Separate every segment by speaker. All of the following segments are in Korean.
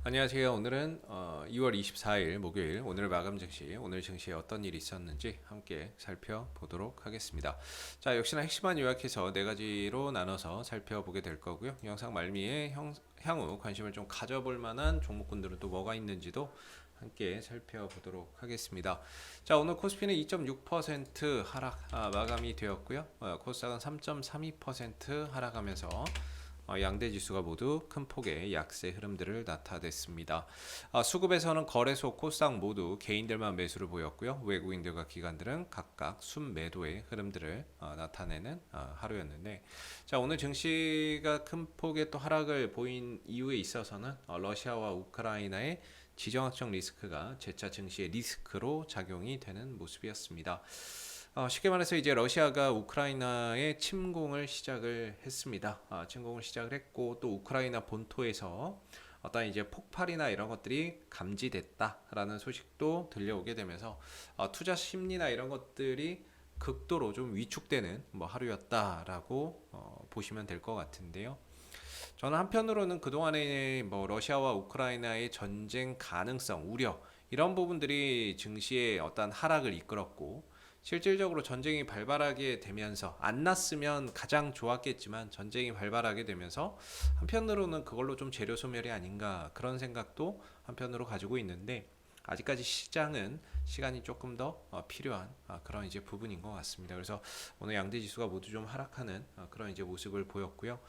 Speaker 1: 안녕하세요. 오늘은 2월 24일 목요일 오늘 마감 증시, 오늘 증시에 어떤 일이 있었는지 함께 살펴보도록 하겠습니다. 자, 역시나 핵심만 요약해서 네 가지로 나눠서 살펴보게 될 거고요. 영상 말미에 향후 관심을 좀 가져볼 만한 종목군들은 또 뭐가 있는지도 함께 살펴보도록 하겠습니다. 자, 오늘 코스피는 2.6% 하락 마감이 되었고요. 코스닥은 3.32% 하락하면서 양대 지수가 모두 큰 폭의 약세 흐름들을 나타냈습니다. 수급에서는 거래소, 코스닥 모두 개인들만 매수를 보였고요. 외국인들과 기관들은 각각 순매도의 흐름들을 나타내는 하루였는데, 자, 오늘 증시가 큰 폭의 또 하락을 보인 이유에 있어서는 러시아와 우크라이나의 지정학적 리스크가 재차 증시의 리스크로 작용이 되는 모습이었습니다. 쉽게 말해서 이제 러시아가 우크라이나의 침공을 시작을 했습니다. 침공을 시작을 했고 또 우크라이나 본토에서 어떤 이제 폭발이나 이런 것들이 감지됐다라는 소식도 들려오게 되면서 투자 심리나 이런 것들이 극도로 좀 위축되는 하루였다라고 보시면 될 것 같은데요. 저는 한편으로는 그동안에 러시아와 우크라이나의 전쟁 가능성, 우려 이런 부분들이 증시의 어떤 하락을 이끌었고, 실질적으로 전쟁이 발발하게 되면서 안 났으면 가장 좋았겠지만 전쟁이 발발하게 되면서 한편으로는 그걸로 좀 재료 소멸이 아닌가 그런 생각도 한편으로 가지고 있는데, 아직까지 시장은 시간이 조금 더 필요한 그런 이제 부분인 것 같습니다. 그래서 오늘 양대 지수가 모두 좀 하락하는 그런 이제 모습을 보였고요.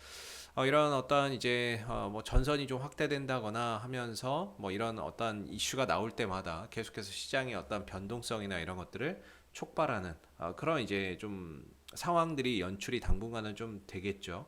Speaker 1: 이런 어떤 이제 전선이 좀 확대된다거나 하면서 이런 어떤 이슈가 나올 때마다 계속해서 시장의 어떤 변동성이나 이런 것들을 촉발하는 그런 이제 좀 상황들이 연출이 당분간은 좀 되겠죠.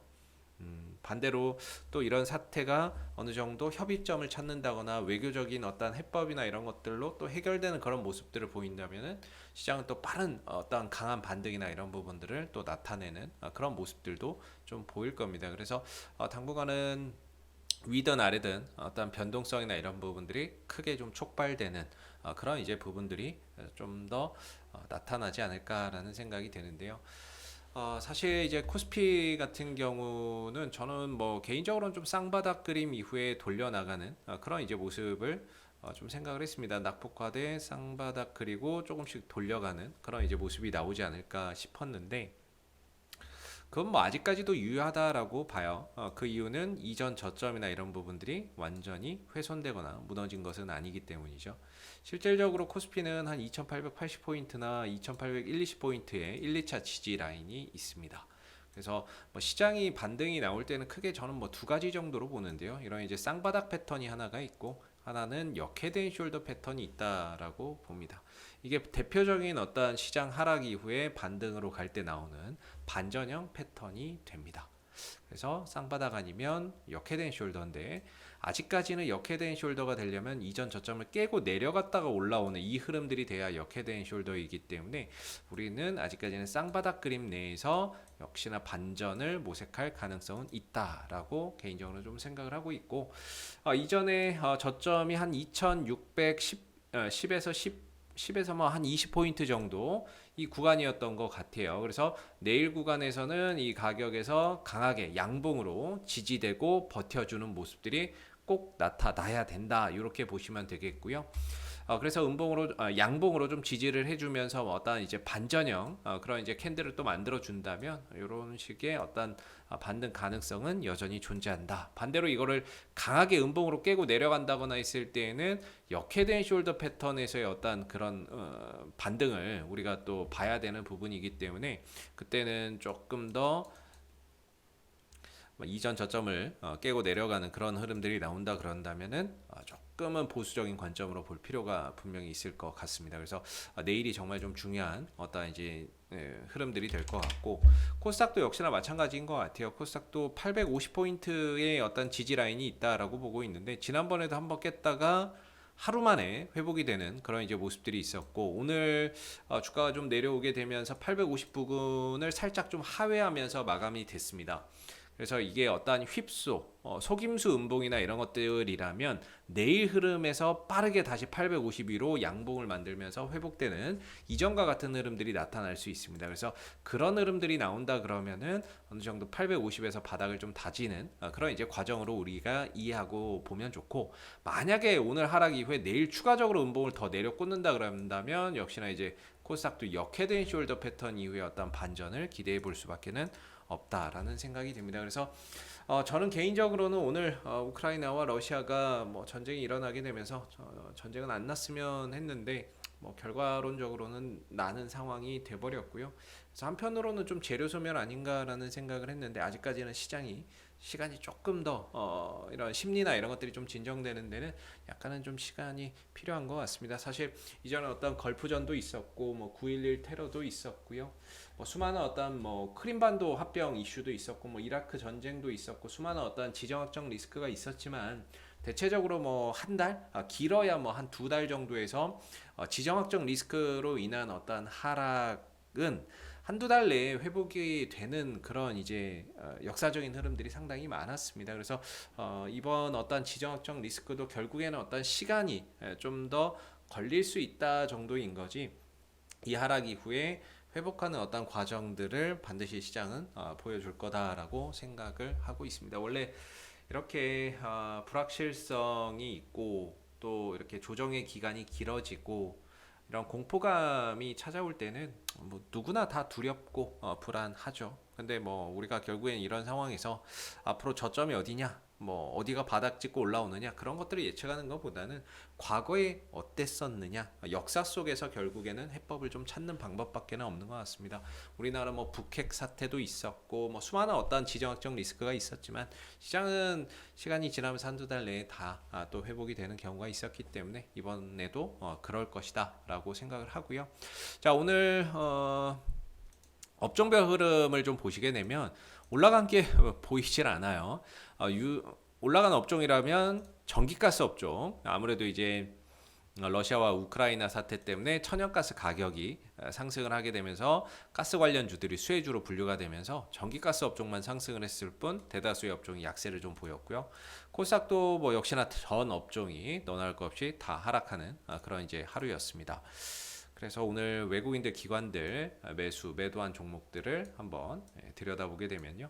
Speaker 1: 반대로 또 이런 사태가 어느 정도 협의점을 찾는다거나 외교적인 어떤 해법이나 이런 것들로 또 해결되는 그런 모습들을 보인다면은 시장은 또 빠른 어떤 강한 반등이나 이런 부분들을 또 나타내는 그런 모습들도 좀 보일 겁니다. 그래서 당분간은 위든 아래든 어떤 변동성이나 이런 부분들이 크게 좀 촉발되는 그런 이제 부분들이 좀 더 나타나지 않을까라는 생각이 드는데요. 사실 이제 코스피 같은 경우는 저는 개인적으로는 좀 쌍바닥 그림 이후에 돌려나가는 그런 이제 모습을 좀 생각을 했습니다. 낙폭과대 쌍바닥 그리고 조금씩 돌려가는 그런 이제 모습이 나오지 않을까 싶었는데, 그건 아직까지도 유효하다라고 봐요. 그 이유는 이전 저점이나 이런 부분들이 완전히 훼손되거나 무너진 것은 아니기 때문이죠. 실질적으로 코스피는 한 2880포인트나 2820포인트의 1, 2차 지지 라인이 있습니다. 그래서 시장이 반등이 나올 때는 크게 저는 두 가지 정도로 보는데요. 이런 이제 쌍바닥 패턴이 하나가 있고, 하나는 역헤드앤숄더 패턴이 있다라고 봅니다. 이게 대표적인 어떤 시장 하락 이후에 반등으로 갈 때 나오는 반전형 패턴이 됩니다. 그래서 쌍바닥 아니면 역헤드앤숄더인데, 아직까지는 역헤드앤숄더가 되려면 이전 저점을 깨고 내려갔다가 올라오는 이 흐름들이 돼야 역헤드앤숄더이기 때문에 우리는 아직까지는 쌍바닥 그림 내에서 역시나 반전을 모색할 가능성은 있다라고 개인적으로 좀 생각을 하고 있고, 이전에 저점이 한 2610 10에서 10에서 한 20포인트 정도 이 구간이었던 것 같아요. 그래서 내일 구간에서는 이 가격에서 강하게 양봉으로 지지되고 버텨주는 모습들이 꼭 나타나야 된다, 이렇게 보시면 되겠고요. 그래서 양봉으로 좀 지지를 해주면서 어떤 이제 반전형 그런 이제 캔들을 또 만들어 준다면 이런 식의 어떤 반등 가능성은 여전히 존재한다. 반대로 이거를 강하게 음봉으로 깨고 내려간다거나 했을 때에는 역헤드앤숄더 패턴에서의 어떤 그런 반등을 우리가 또 봐야 되는 부분이기 때문에, 그때는 조금 더 이전 저점을 깨고 내려가는 그런 흐름들이 나온다 그런다면은 조금은 보수적인 관점으로 볼 필요가 분명히 있을 것 같습니다. 그래서 내일이 정말 좀 중요한 어떤 이제 흐름들이 될 것 같고, 코스닥도 역시나 마찬가지인 것 같아요. 코스닥도 850포인트의 어떤 지지 라인이 있다라고 보고 있는데, 지난번에도 한번 깼다가 하루 만에 회복이 되는 그런 이제 모습들이 있었고, 오늘 주가가 좀 내려오게 되면서 850 부근을 살짝 좀 하회하면서 마감이 됐습니다. 그래서 이게 어떠한 휩소, 속임수 음봉이나 이런 것들이라면 내일 흐름에서 빠르게 다시 852로 양봉을 만들면서 회복되는 이전과 같은 흐름들이 나타날 수 있습니다. 그래서 그런 흐름들이 나온다 그러면은 어느 정도 850에서 바닥을 좀 다지는 그런 이제 과정으로 우리가 이해하고 보면 좋고, 만약에 오늘 하락 이후에 내일 추가적으로 음봉을 더 내려 꽂는다 그런다면 역시나 이제 코스닥도 역헤드앤 숄더 패턴 이후에 어떤 반전을 기대해 볼 수밖에는 없다라는 생각이 듭니다. 그래서 저는 개인적으로는 오늘 우크라이나와 러시아가 뭐 전쟁이 일어나게 되면서 전쟁은 안 났으면 했는데 뭐 결과론적으로는 나는 상황이 돼버렸고요. 그래서 한편으로는 좀 재료 소멸 아닌가라는 생각을 했는데, 아직까지는 시간이 조금 더 이런 심리나 이런 것들이 좀 진정되는 데는 약간은 좀 시간이 필요한 것 같습니다. 사실 이전에 어떤 걸프전도 있었고 뭐 9.11 테러도 있었고요. 뭐 수많은 어떤 뭐 크림반도 합병 이슈도 있었고 뭐 이라크 전쟁도 있었고 수많은 어떤 지정학적 리스크가 있었지만, 대체적으로 뭐 한 달, 길어야 뭐 한 두 달 정도에서 지정학적 리스크로 인한 어떤 하락은 한두 달 내에 회복이 되는 그런 이제 역사적인 흐름들이 상당히 많았습니다. 그래서 이번 어떤 지정학적 리스크도 결국에는 어떤 시간이 좀 더 걸릴 수 있다 정도인 거지, 이 하락 이후에 회복하는 어떤 과정들을 반드시 시장은 보여줄 거다라고 생각을 하고 있습니다. 원래 이렇게 불확실성이 있고 또 이렇게 조정의 기간이 길어지고 이런 공포감이 찾아올 때는 뭐 누구나 다 두렵고 불안하죠. 근데 뭐 우리가 결국엔 이런 상황에서 앞으로 저점이 어디냐, 뭐 어디가 바닥 찍고 올라오느냐, 그런 것들을 예측하는 것보다는 과거에 어땠었느냐, 역사 속에서 결국에는 해법을 좀 찾는 방법밖에 없는 것 같습니다. 우리나라 뭐 북핵 사태도 있었고 뭐 수많은 어떤 지정학적 리스크가 있었지만, 시장은 시간이 지나면서 한두 달 내에 다 또 회복이 되는 경우가 있었기 때문에 이번에도 그럴 것이다 라고 생각을 하고요. 자, 오늘 업종별 흐름을 좀 보시게 되면 올라간 게 보이질 않아요. 올라간 업종이라면 전기가스 업종, 아무래도 이제 러시아와 우크라이나 사태 때문에 천연가스 가격이 상승을 하게 되면서 가스 관련주들이 수혜주로 분류가 되면서 전기가스 업종만 상승을 했을 뿐 대다수의 업종이 약세를 좀 보였고요. 코스닥도 뭐 역시나 전 업종이 너나 할 것 없이 다 하락하는 그런 이제 하루였습니다. 그래서 오늘 외국인들 기관들 매도한 종목들을 한번 들여다보게 되면요.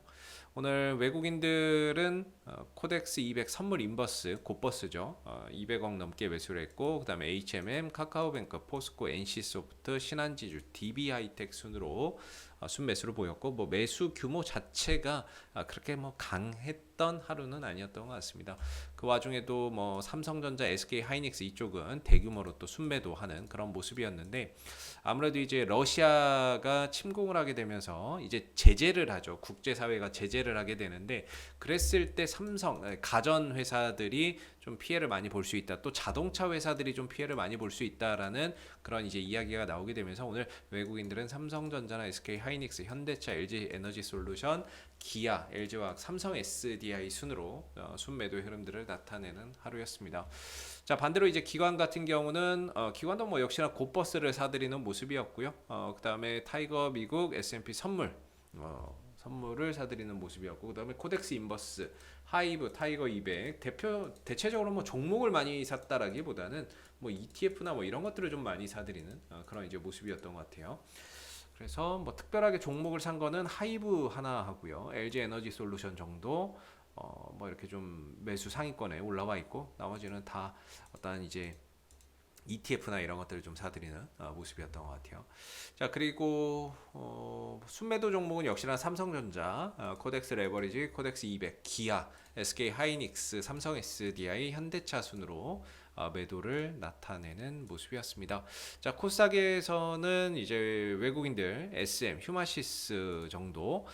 Speaker 1: 오늘 외국인들은 코덱스 200 선물 인버스 곧버스죠. 200억 넘게 매수를 했고, 그 다음에 HMM, 카카오뱅크, 포스코, NC소프트, 신한지주, DB하이텍 순으로 순매수를 보였고, 뭐 매수 규모 자체가 그렇게 뭐 강했던 하루는 아니었던 것 같습니다. 그 와중에도 뭐 삼성전자, SK하이닉스 이쪽은 대규모로 또 순매도하는 그런 모습이었는데, 아무래도 이제 러시아가 침공을 하게 되면서 이제 제재를 하죠. 국제사회가 제재를 하게 되는데, 그랬을 때 삼성 가전 회사들이 좀 피해를 많이 볼 수 있다. 또 자동차 회사들이 좀 피해를 많이 볼 수 있다라는 그런 이제 이야기가 나오게 되면서 오늘 외국인들은 삼성전자나 SK하이닉스, 현대차, LG에너지솔루션, 기아, LG화학, 삼성 SDI 순으로 순매도 흐름들을 나타내는 하루였습니다. 자, 반대로 이제 기관 같은 경우는 기관도 뭐 역시나 곧버스를 사들이는 모습이었고요. 그 다음에 타이거 미국, S&P 선물 선물을 사들이는 모습이었고, 그 다음에 코덱스 인버스, 하이브, 타이거 200 대체적으로 뭐 종목을 많이 샀다라기보다는 뭐 ETF나 뭐 이런 것들을 좀 많이 사들이는 그런 이제 모습이었던 것 같아요. 그래서 뭐 특별하게 종목을 산 거는 하이브 하나 하고요. LG 에너지 솔루션 정도 뭐 이렇게 좀 매수 상위권에 올라와 있고, 나머지는 다 어떤 이제 ETF나 이런 것들을 좀 사들이는 모습이었던 것 같아요. 자, 그리고 순매도 종목은 역시나 삼성전자, 코덱스 레버리지, 코덱스 200, 기아, SK 하이닉스, 삼성 SDI, 현대차 순으로 매도를 나타내는 모습이었습니다. 자, 코스닥에서는 이제 외국인들 SM, 휴마시스 정도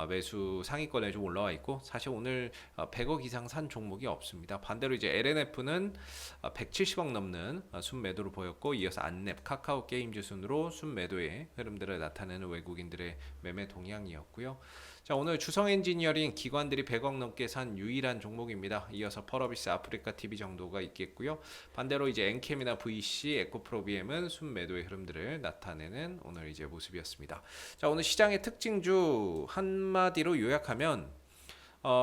Speaker 1: 매수 상위권에 좀 올라와 있고, 사실 오늘 100억 이상 산 종목이 없습니다. 반대로 이제 LNF는 170억 넘는 순매도를 보였고, 이어서 안랩, 카카오 게임즈 순으로 순매도의 흐름들을 나타내는 외국인들의 매매 동향이었고요. 자, 오늘 주성 엔지니어링 기관들이 100억 넘게 산 유일한 종목입니다. 이어서 펄어비스, 아프리카 TV 정도가 있겠고요. 반대로 이제 엔캠이나 VC, 에코프로비엠은 순매도의 흐름들을 나타내는 오늘 이제 모습이었습니다. 자, 오늘 시장의 특징주 한마디로 요약하면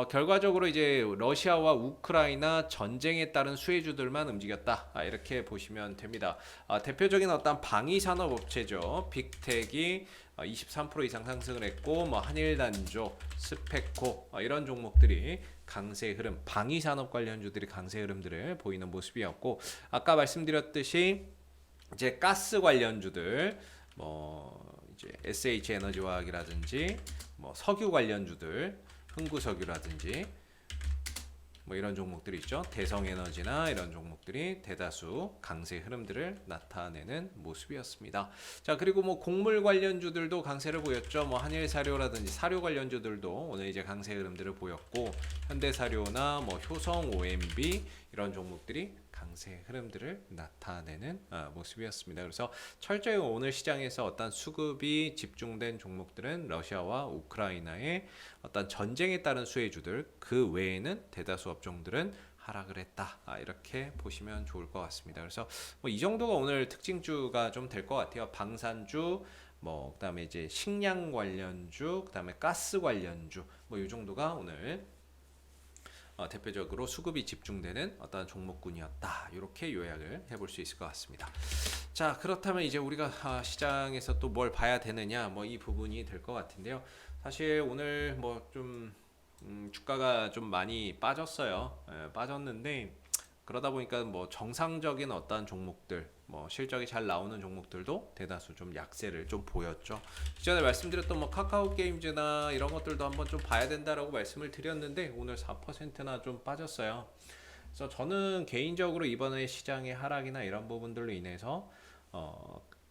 Speaker 1: 결과적으로 이제 러시아와 우크라이나 전쟁에 따른 수혜주들만 움직였다. 이렇게 보시면 됩니다. 대표적인 어떤 방위 산업 업체죠. 빅텍이 23% 이상 상승을 했고, 뭐 한일단조, 스페코 이런 종목들이 강세 흐름, 방위 산업 관련주들이 강세 흐름들을 보이는 모습이었고, 아까 말씀드렸듯이 이제 가스 관련주들, 뭐 이제 SH 에너지화학이라든지 뭐 석유 관련주들, 흥구석유라든지 뭐 이런 종목들이 있죠. 대성에너지나 이런 종목들이 대다수 강세 흐름들을 나타내는 모습이었습니다. 자, 그리고 뭐 곡물 관련주들도 강세를 보였죠. 뭐 한일사료라든지 사료 관련주들도 오늘 이제 강세 흐름들을 보였고, 현대사료나 뭐 효성 OMB 이런 종목들이 강세 흐름들을 나타내는 모습이었습니다. 그래서 철저히 오늘 시장에서 어떤 수급이 집중된 종목들은 러시아와 우크라이나의 어떤 전쟁에 따른 수혜주들, 그 외에는 대다수 업종들은 하락을 했다. 이렇게 보시면 좋을 것 같습니다. 그래서 뭐 이 정도가 오늘 특징주가 좀 될 것 같아요. 방산주, 뭐 그다음에 이제 식량 관련주, 그다음에 가스 관련주, 뭐 이 정도가 오늘 대표적으로 수급이 집중되는 어떤 종목군이었다. 이렇게 요약을 해볼 수 있을 것 같습니다. 자, 그렇다면 이제 우리가 시장에서 또 뭘 봐야 되느냐, 뭐 이 부분이 될 것 같은데요. 사실 오늘 뭐 좀 주가가 좀 많이 빠졌어요. 빠졌는데 그러다 보니까 뭐 정상적인 어떤 종목들, 뭐 실적이 잘 나오는 종목들도 대다수 좀 약세를 좀 보였죠. 이전에 말씀드렸던 뭐 카카오 게임즈나 이런 것들도 한번 좀 봐야 된다라고 말씀을 드렸는데 오늘 4%나 좀 빠졌어요. 그래서 저는 개인적으로 이번에 시장의 하락이나 이런 부분들로 인해서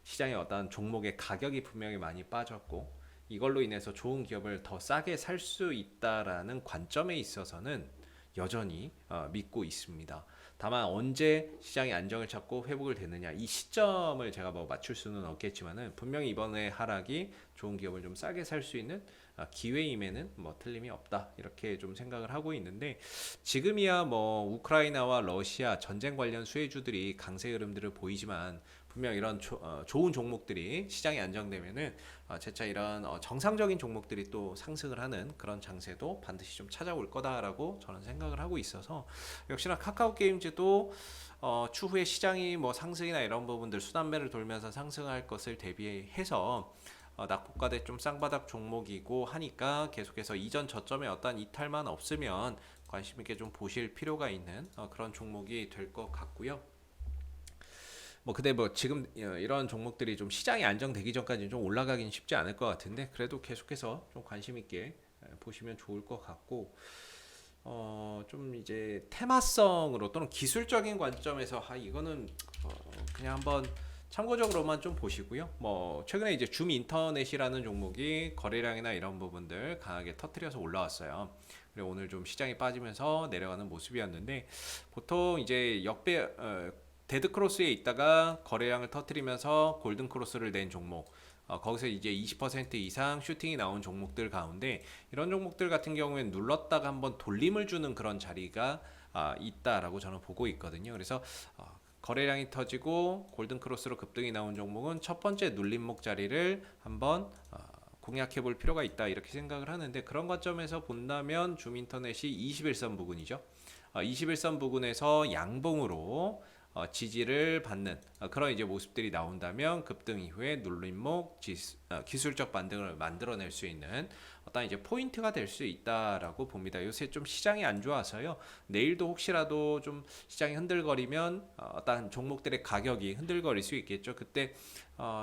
Speaker 1: 시장의 어떤 종목의 가격이 분명히 많이 빠졌고, 이걸로 인해서 좋은 기업을 더 싸게 살 수 있다라는 관점에 있어서는 여전히 믿고 있습니다. 다만 언제 시장이 안정을 찾고 회복을 되느냐, 이 시점을 제가 뭐 맞출 수는 없겠지만은 분명히 이번에 하락이 좋은 기업을 좀 싸게 살 수 있는 기회임에는 뭐 틀림이 없다, 이렇게 좀 생각을 하고 있는데, 지금이야 뭐 우크라이나와 러시아 전쟁 관련 수혜주들이 강세 흐름들을 보이지만 분명 이런 좋은 종목들이 시장이 안정되면은 재차 이런 정상적인 종목들이 또 상승을 하는 그런 장세도 반드시 좀 찾아올 거다라고 저는 생각을 하고 있어서, 역시나 카카오 게임즈도 추후에 시장이 뭐 상승이나 이런 부분들 수단배를 돌면서 상승할 것을 대비해서 낙폭과대 좀 쌍바닥 종목이고 하니까 계속해서 이전 저점에 어떤 이탈만 없으면 관심 있게 좀 보실 필요가 있는 그런 종목이 될 것 같고요. 뭐 근데 뭐 지금 이런 종목들이 좀 시장이 안정되기 전까지는 좀 올라가긴 쉽지 않을 것 같은데, 그래도 계속해서 좀 관심 있게 보시면 좋을 것 같고, 좀 이제 테마성으로 또는 기술적인 관점에서 이거는 그냥 한번 참고적으로만 좀 보시고요. 뭐 최근에 이제 줌 인터넷이라는 종목이 거래량이나 이런 부분들 강하게 터트려서 올라왔어요. 그리고 오늘 좀 시장이 빠지면서 내려가는 모습이었는데, 보통 이제 역배 데드 크로스에 있다가 거래량을 터트리면서 골든 크로스를 낸 종목, 거기서 이제 20% 이상 슈팅이 나온 종목들 가운데 이런 종목들 같은 경우에는 눌렀다가 한번 돌림을 주는 그런 자리가 있다라고 저는 보고 있거든요. 그래서 거래량이 터지고 골든 크로스로 급등이 나온 종목은 첫 번째 눌림목 자리를 한번 공략해 볼 필요가 있다, 이렇게 생각을 하는데, 그런 관점에서 본다면 줌인터넷이 21선 부근이죠. 21선 부근에서 양봉으로 지지를 받는 그런 이제 모습들이 나온다면 급등 이후에 눌림목 기술적 반등을 만들어낼 수 있는 어떤 이제 포인트가 될 수 있다라고 봅니다. 요새 좀 시장이 안 좋아서요. 내일도 혹시라도 좀 시장이 흔들거리면 어떤 종목들의 가격이 흔들거릴 수 있겠죠. 그때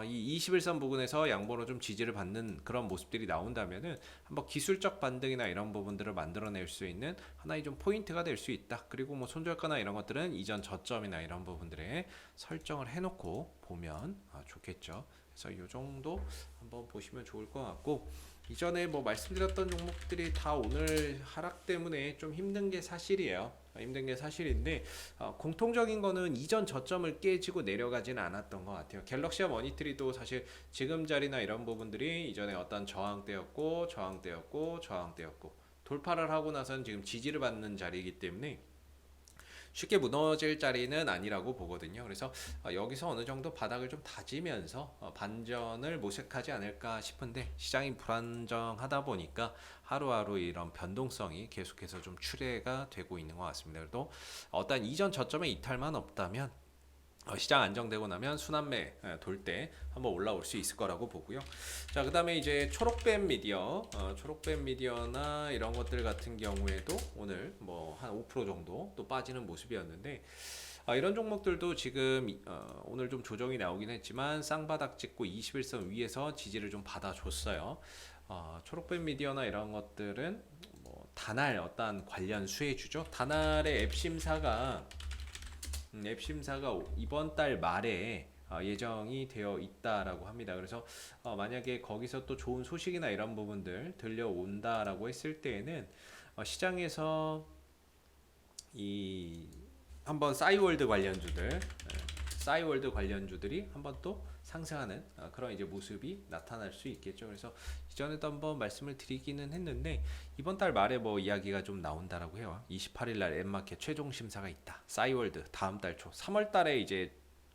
Speaker 1: 이 21선 부근에서 양보로 좀 지지를 받는 그런 모습들이 나온다면은 한번 기술적 반등이나 이런 부분들을 만들어낼 수 있는 하나의 좀 포인트가 될 수 있다. 그리고 뭐 손절가나 이런 것들은 이전 저점이나 이런 부분들에 설정을 해놓고 보면 좋겠죠. 그래서 이 정도 한번 보시면 좋을 것 같고, 이전에 뭐 말씀드렸던 종목들이 다 오늘 하락 때문에 좀 힘든 게 사실이에요. 힘든 게 사실인데 공통적인 거는 이전 저점을 깨지고 내려가지는 않았던 것 같아요. 갤럭시와 머니트리도 사실 지금 자리나 이런 부분들이 이전에 어떤 저항대였고 돌파를 하고 나서는 지금 지지를 받는 자리이기 때문에 쉽게 무너질 자리는 아니라고 보거든요. 그래서 여기서 어느 정도 바닥을 좀 다지면서 반전을 모색하지 않을까 싶은데 시장이 불안정하다 보니까 하루하루 이런 변동성이 계속해서 좀 출해가 되고 있는 것 같습니다. 그래도 어떤 이전 저점의 이탈만 없다면 시장 안정되고 나면 순환매 돌 때 한번 올라올 수 있을 거라고 보고요. 자, 그다음에 이제 초록뱀 미디어, 초록뱀 미디어나 이런 것들 같은 경우에도 오늘 뭐 한 5% 정도 또 빠지는 모습이었는데 이런 종목들도 지금 오늘 좀 조정이 나오긴 했지만 쌍바닥 찍고 21선 위에서 지지를 좀 받아줬어요. 초록뱀 미디어나 이런 것들은 뭐 다날 어떤 관련 수혜주죠. 다날의 앱 심사가 이번 달 말에 예정이 되어 있다라고 합니다. 그래서 만약에 거기서 또 좋은 소식이나 이런 부분들 들려온다라고 했을 때에는 시장에서 이 한번 싸이월드 관련주들이 한번 또 상승하는 그런 이제 모습이 나타날 수 있겠죠. 그래서 이전에도 한번 말씀을 드리기는 했는데 이번 달 말에 뭐 이야기가 좀 나온다라고 해요. 28일 날 엠마켓 최종 심사가 있다. 싸이월드 다음 달 초 3월 달에 이제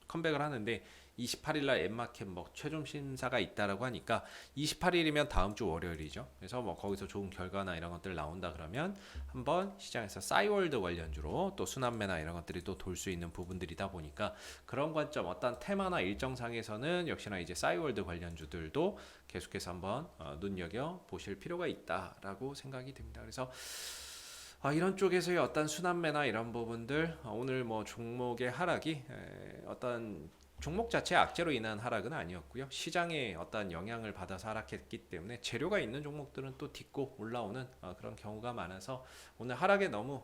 Speaker 1: 컴백을 하는데 28일 날 엠마켓 뭐 최종 심사가 있다라고 하니까 28일이면 다음 주 월요일이죠. 그래서 뭐 거기서 좋은 결과나 이런 것들 나온다 그러면 한번 시장에서 싸이월드 관련주로 또 순환매나 이런 것들이 또 돌 수 있는 부분들이다 보니까 그런 관점 어떤 테마나 일정상에서는 역시나 이제 싸이월드 관련주들도 계속해서 한번 눈여겨 보실 필요가 있다라고 생각이 됩니다. 그래서 이런 쪽에서의 어떤 순환매나 이런 부분들 오늘 뭐 종목의 하락이 어떤 종목 자체 악재로 인한 하락은 아니었고요. 시장에 어떤 영향을 받아서 하락했기 때문에 재료가 있는 종목들은 또 딛고 올라오는 그런 경우가 많아서 오늘 하락에 너무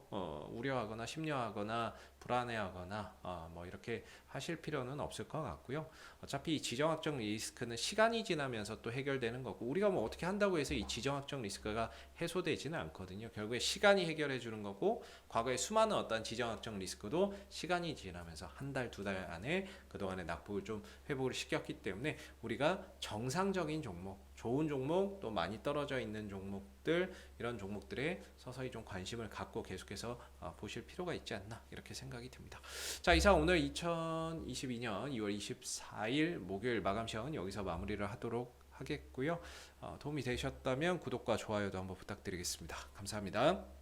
Speaker 1: 우려하거나 심려하거나 불안해하거나 뭐 이렇게 하실 필요는 없을 것 같고요. 어차피 이 지정학적 리스크는 시간이 지나면서 또 해결되는 거고 우리가 뭐 어떻게 한다고 해서 이 지정학적 리스크가 해소되지는 않거든요. 결국에 시간이 해결해 주는 거고 과거에 수많은 어떤 지정학적 리스크도 시간이 지나면서 한 달, 두 달 안에 그동안의 낙폭을 좀 회복을 시켰기 때문에 우리가 정상적인 종목, 좋은 종목, 또 많이 떨어져 있는 종목들 이런 종목들에 서서히 좀 관심을 갖고 계속해서 보실 필요가 있지 않나 이렇게 생각이 듭니다. 자, 이상 오늘 2022년 2월 24일 목요일 마감 시간은 여기서 마무리를 하도록 하겠고요. 도움이 되셨다면 구독과 좋아요도 한번 부탁드리겠습니다. 감사합니다.